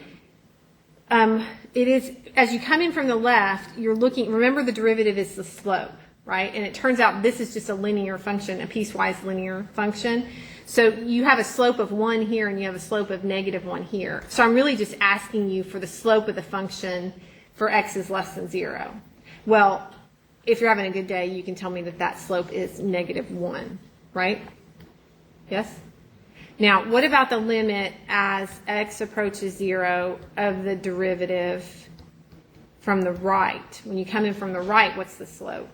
it is, as you come in from the left, you're looking, remember the derivative is the slope, right? And it turns out this is just a linear function, a piecewise linear function. So you have a slope of 1 here and you have a slope of -1 here. So I'm really just asking you for the slope of the function for x is less than 0. Well, if you're having a good day, you can tell me that that slope is -1, right? Yes? Now, what about the limit as x approaches 0 of the derivative from the right? When you come in from the right, what's the slope?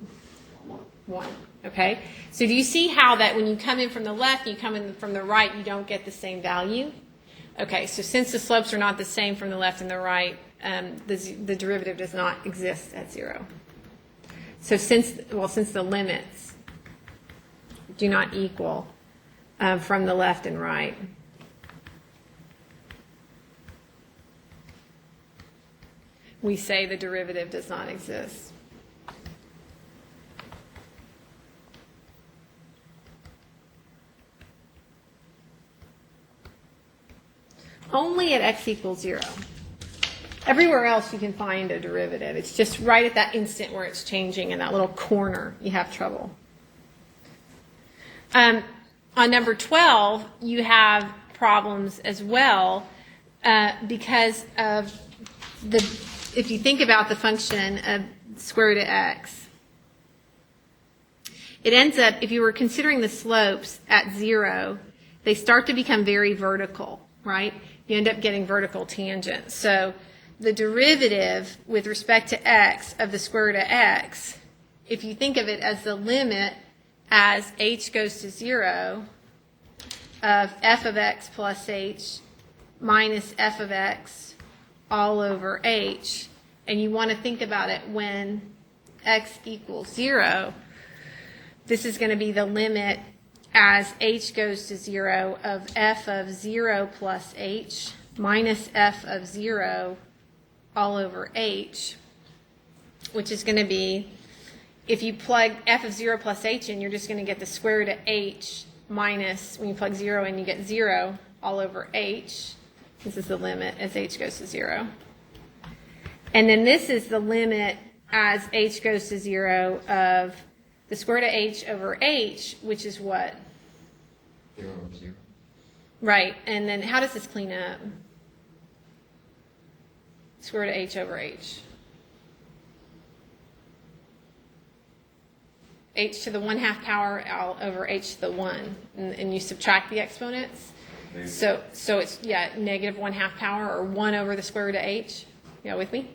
1. Okay? So do you see how that when you come in from the left, you come in from the right, you don't get the same value? Okay, so since the slopes are not the same from the left and the right, the derivative does not exist at 0. So since the limits do not equal from the left and right, we say the derivative does not exist. Only at x equals 0. Everywhere else you can find a derivative. It's just right at that instant where it's changing in that little corner you have trouble. On number 12, you have problems as well because of if you think about the function of square root of x, it ends up, if you were considering the slopes at 0, they start to become very vertical, right? You end up getting vertical tangents. So the derivative with respect to x of the square root of x, if you think of it as the limit as h goes to 0 of f of x plus h minus f of x all over h, and you want to think about it when x equals 0, this is going to be the limit as h goes to 0 of f of 0 plus h minus f of 0 all over h, which is going to be, if you plug f of 0 plus h in, you're just going to get the square root of h minus, when you plug 0 in, you get 0 all over h. This is the limit as h goes to 0. And then this is the limit as h goes to 0 of the square root of h over h, which is what? 0 over 0. Right. And then how does this clean up? Square root of h over h. H to the 1/2 power all over h to the 1. And you subtract the exponents. So it's, yeah, negative 1/2 power or 1 over the square root of h. You with me?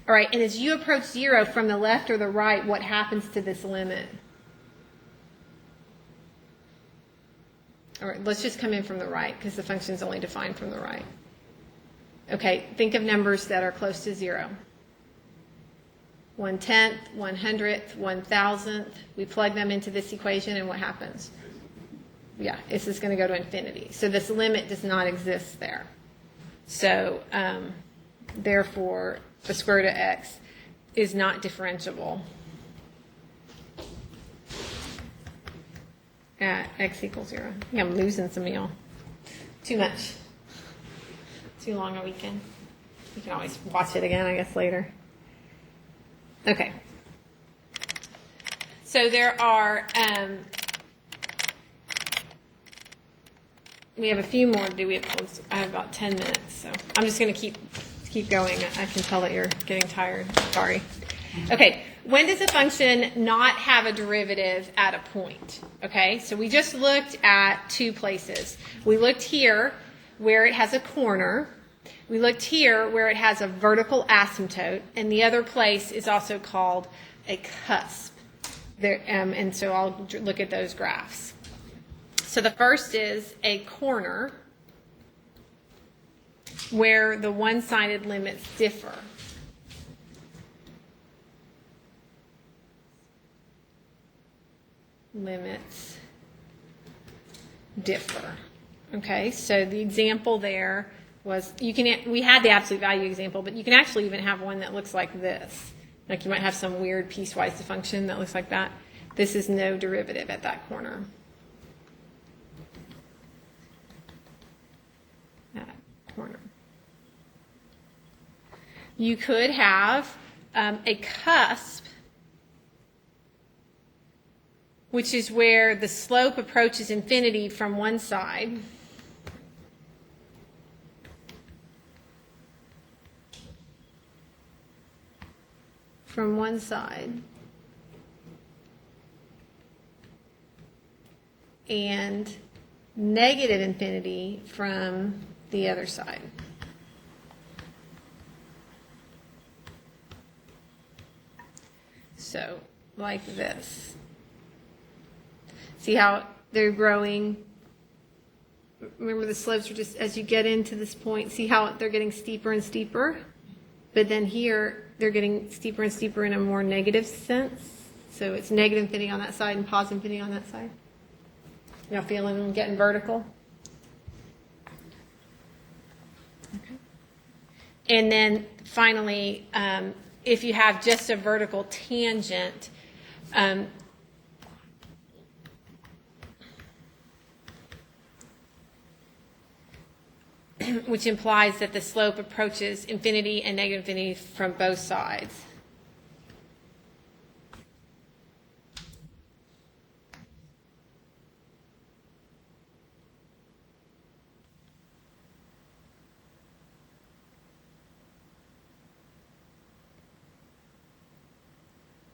All right, and as you approach 0 from the left or the right, what happens to this limit? All right, let's just come in from the right because the function is only defined from the right. Okay, think of numbers that are close to 0. 1/10, 100th, 1,000th. We plug them into this equation and what happens? Yeah, this is going to go to infinity. So this limit does not exist there. So therefore, the square root of x is not differentiable at x equals 0. I think I'm losing some of y'all. Too much. Too long a weekend. You can always watch it again, I guess, later. Okay. So there are, we have a few more to do. I have about 10 minutes, so I'm just going to keep going. I can tell that you're getting tired. Sorry. Okay. When does a function not have a derivative at a point? Okay. So we just looked at two places. We looked here where it has a corner. We looked here where it has a vertical asymptote, and the other place is also called a cusp. There, and so I'll look at those graphs. So the first is a corner. where the one-sided limits differ. Limits differ. Okay, so the example there was, we had the absolute value example, but you can actually even have one that looks like this. Like you might have some weird piecewise function that looks like that. This is no derivative at that corner. That corner. You could have a cusp, which is where the slope approaches infinity from one side. From one side. And negative infinity from the other side. So, like this. See how they're growing? Remember the slopes are just, as you get into this point, see how they're getting steeper and steeper? But then here, they're getting steeper and steeper in a more negative sense. So it's negative infinity on that side and positive infinity on that side. Y'all feeling them getting vertical? Okay. And then finally, if you have just a vertical tangent, which implies that the slope approaches infinity and negative infinity from both sides.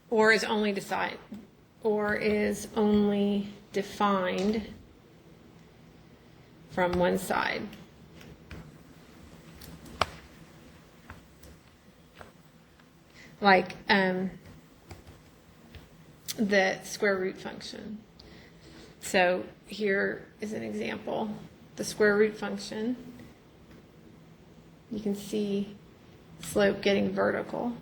Or is only defined from one side. Like the square root function. So here is an example. The square root function. You can see slope getting vertical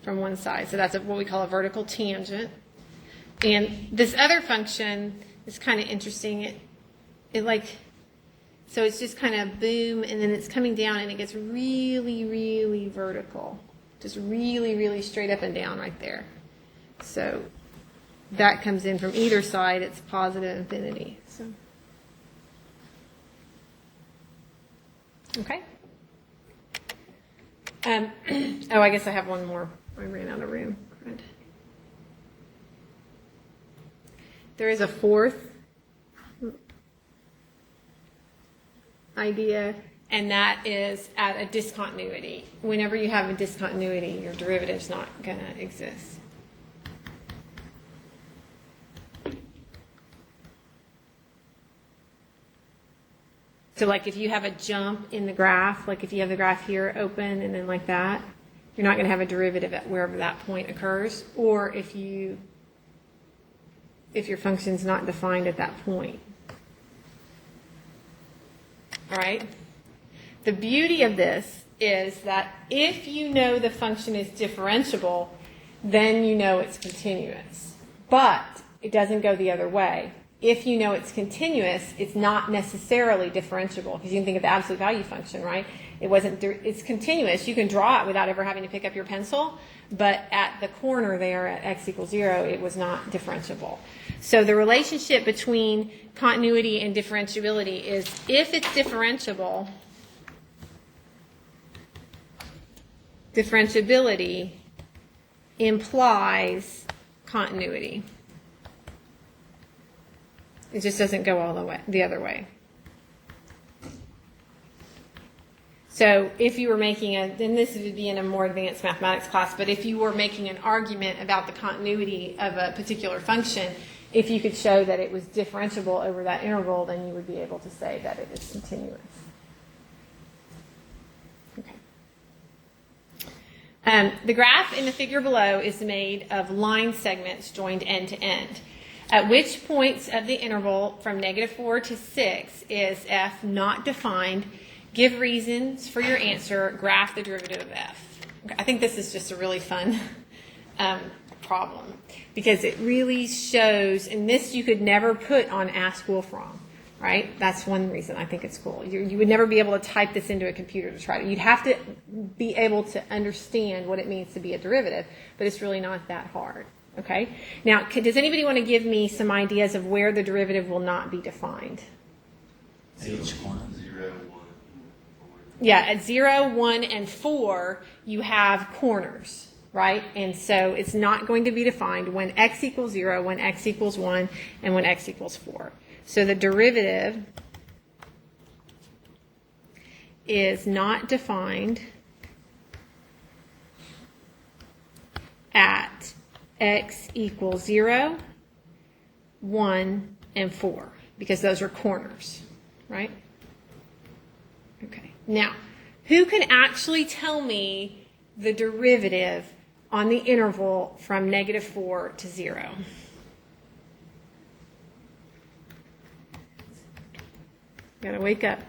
from one side. So that's what we call a vertical tangent. And this other function is kind of interesting. So it's just kind of boom, and then it's coming down, and it gets really, really vertical. Just really, really straight up and down right there. So that comes in from either side. It's positive infinity. So, okay. Oh, I guess I have one more. I ran out of room. Good. There is a fourth idea, and that is at a discontinuity. Whenever you have a discontinuity, your derivative's not going to exist. So like if you have a jump in the graph, like if you have the graph here open and then like that, you're not going to have a derivative at wherever that point occurs, or if your function's not defined at that point. All right? The beauty of this is that if you know the function is differentiable, then you know it's continuous. But it doesn't go the other way. If you know it's continuous, it's not necessarily differentiable, because you can think of the absolute value function, right? It's continuous. You can draw it without ever having to pick up your pencil, but at the corner there at x equals 0, it was not differentiable. So the relationship between continuity and differentiability is if it's differentiable, differentiability implies continuity. It just doesn't go all the other way. So if you were making and this would be in a more advanced mathematics class, but if you were making an argument about the continuity of a particular function, if you could show that it was differentiable over that interval, then you would be able to say that it is continuous. Okay. The graph in the figure below is made of line segments joined end to end. At which points of the interval from -4 to 6 is f not defined give reasons for your answer, graph the derivative of f. Okay, I think this is just a really fun problem because it really shows, and this you could never put on Ask Wolfram, right? That's one reason I think it's cool. You would never be able to type this into a computer to try it. You'd have to be able to understand what it means to be a derivative, but it's really not that hard. Okay? Now, does anybody want to give me some ideas of where the derivative will not be defined? Each one. 0, 1, 4. Yeah, at 0, 1, and 4, you have corners, right? And so it's not going to be defined when x equals 0, when x equals 1, and when x equals 4. So the derivative is not defined at x equals 0, 1, and 4, because those are corners, right? Okay. Now, who can actually tell me the derivative on the interval from -4 to 0? Gotta wake up.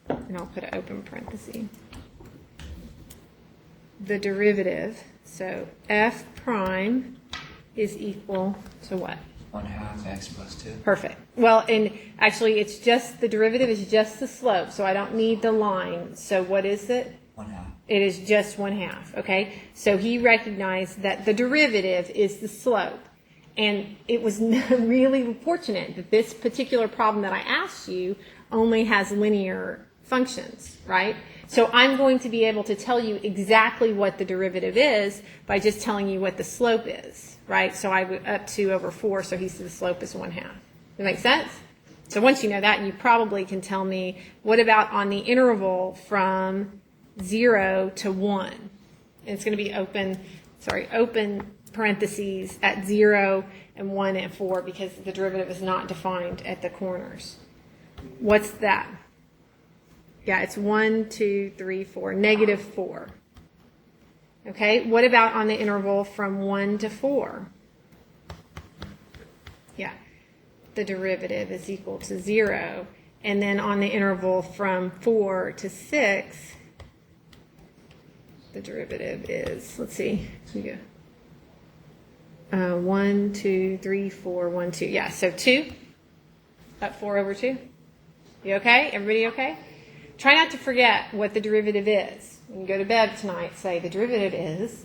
And I'll put an open parenthesis. The derivative, so f prime is equal to what? 1/2 x plus 2. Perfect. Well, and actually it's just, the derivative is just the slope, so I don't need the line. So what is it? 1/2. It is just 1/2, okay? So he recognized that the derivative is the slope. And it was really fortunate that this particular problem that I asked you only has linear functions, right? So I'm going to be able to tell you exactly what the derivative is by just telling you what the slope is, right? So I would up 2 over 4, so he said the slope is 1/2. Does that make sense? So once you know that, you probably can tell me, what about on the interval from 0 to 1? And it's going to be open parentheses at 0 and 1 and 4 because the derivative is not defined at the corners. What's that? Yeah, it's 1, 2, 3, 4, -4. Okay, what about on the interval from 1 to 4? Yeah, the derivative is equal to 0. And then on the interval from 4 to 6, the derivative is, let's see, here we go. 1, 2, 3, 4, 1, 2. Yeah, so 2, up 4 over 2. You okay? Everybody okay? Try not to forget what the derivative is. When you go to bed tonight, say the derivative is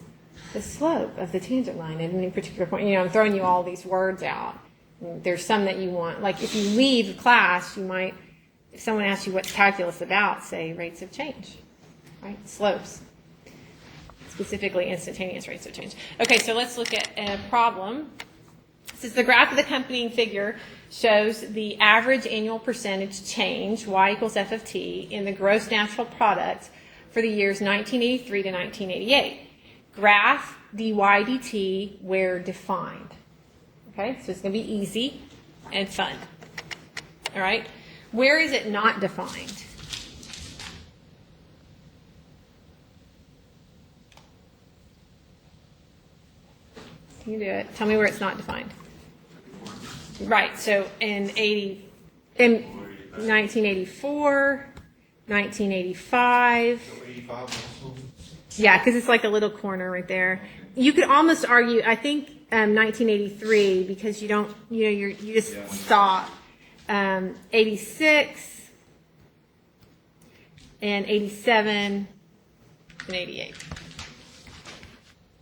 the slope of the tangent line at any particular point. You know, I'm throwing you all these words out. There's some that you want. Like if you leave class, you might, if someone asks you what's calculus about, say rates of change, right? Slopes. Specifically instantaneous rates of change. Okay, so let's look at a problem. This is the graph of the accompanying figure shows the average annual percentage change, y equals f of t, in the gross natural product for the years 1983 to 1988. Graph dy dt where defined. Okay, so it's going to be easy and fun. All right, where is it not defined? You do it. Tell me where it's not defined. Right. So in 1984, 1985. 85 also. Yeah, because it's like a little corner right there. You could almost argue, I think, 1983 because you don't, you just stop. 86 and 87 and 88.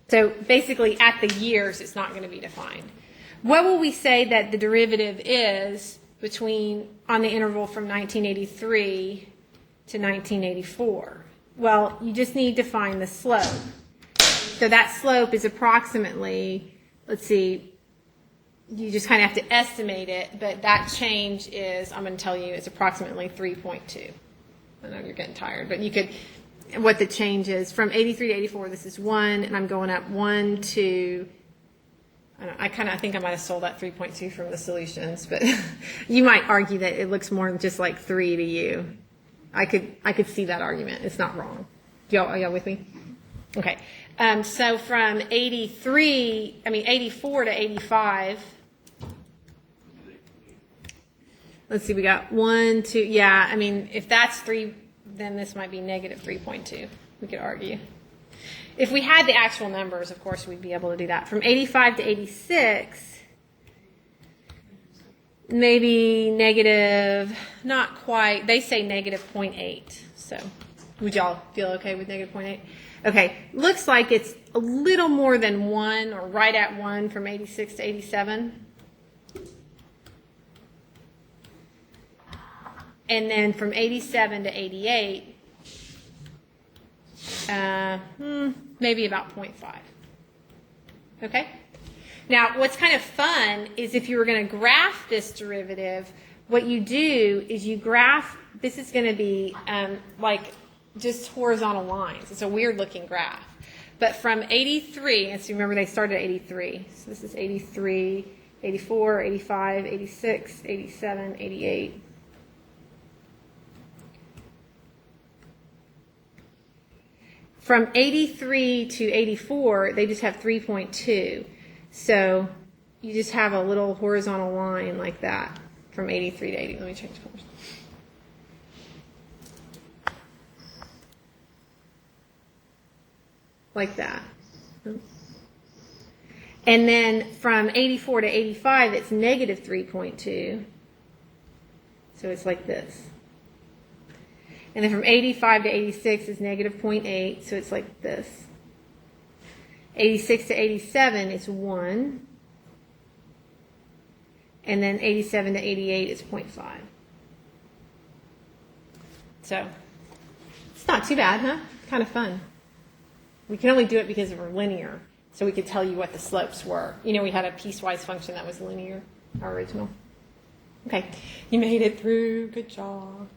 So basically, at the years, it's not going to be defined. What will we say that the derivative is between on the interval from 1983 to 1984? Well, you just need to find the slope. So that slope is approximately, let's see, you just kind of have to estimate it, but that change is, I'm going to tell you, it's approximately 3.2. I know you're getting tired, but you could, what the change is from 83 to 84, this is 1, and I'm going up 1 to, I think I might have sold that 3.2 from the solutions, but you might argue that it looks more just like 3 to you. I could see that argument. It's not wrong. Are y'all with me? Okay. So from 84 to 85, let's see, we got 1, 2, yeah, I mean, if that's 3, then this might be negative 3.2, we could argue. If we had the actual numbers, of course, we'd be able to do that. From 85 to 86, maybe negative, not quite, they say negative 0.8, so would y'all feel okay with negative 0.8? Okay, looks like it's a little more than 1 or right at 1 from 86 to 87. And then from 87 to 88, maybe about 0.5. Okay? Now, what's kind of fun is if you were going to graph this derivative, what you do is you graph, this is going to be like just horizontal lines. It's a weird looking graph. But from 83, and so remember they started at 83. So this is 83, 84, 85, 86, 87, 88. From 83 to 84, they just have 3.2. So you just have a little horizontal line like that from 83 to 80. Let me change colors. Like that. And then from 84 to 85, it's negative 3.2. So it's like this. And then from 85 to 86 is negative 0.8, so it's like this. 86 to 87 is 1. And then 87 to 88 is 0.5. So it's not too bad, huh? It's kind of fun. We can only do it because we're linear, so we could tell you what the slopes were. You know, we had a piecewise function that was linear, our original. Okay, you made it through. Good job.